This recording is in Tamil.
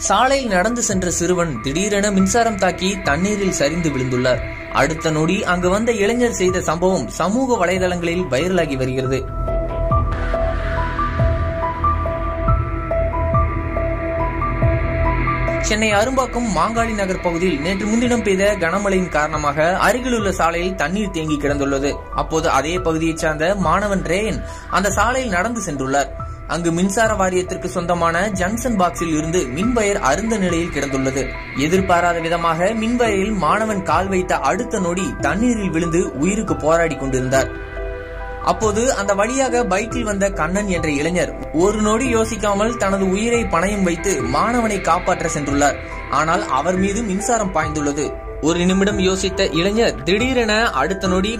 சாலையில் நடந்து சென்ற சிறுவன் திடீரென மின்சாரம் தாக்கி தண்ணீரில் சரிந்து விழுந்துள்ளார். அடுத்த நொடி அங்கு வந்த இளைஞர் செய்த சம்பவம் சமூக வலைதளங்களில் வைரலாகி வருகிறது. சென்னை அரும்பாக்கம் மாங்காளி நகர் பகுதியில் நேற்று முன்தினம் பெய்த கனமழையின் காரணமாக அருகிலுள்ள சாலையில் தண்ணீர் தேங்கி கிடந்துள்ளது. அப்போது அதே பகுதியைச் சார்ந்த மாணவன் ரேயன் அந்த சாலையில் நடந்து சென்றுள்ளார். அங்கு மின்சார வாரியத்திற்கு சொந்தமான ஜங்ஷன் பாக்ஸில் இருந்து மின்வயர் அறுந்த நிலையில் கிடந்துள்ளது. எதிர்பாராத விதமாக மின்வயரில் மாணவன் கால் வைத்த அடுத்த நொடி தண்ணீரில் விழுந்து உயிருக்கு போராடி கொண்டிருந்தார். அப்போது அந்த வழியாக பைக்கில் வந்த கண்ணன் என்ற இளைஞர் ஒரு நொடி யோசிக்காமல் தனது உயிரை பணயம் வைத்து மாணவனை காப்பாற்ற சென்றுள்ளார். ஆனால் அவர் மீது மின்சாரம் பாய்ந்துள்ளது. ஒரு நிமிடம் யோசித்த இளைஞர் திடீரென அடுத்த நொடி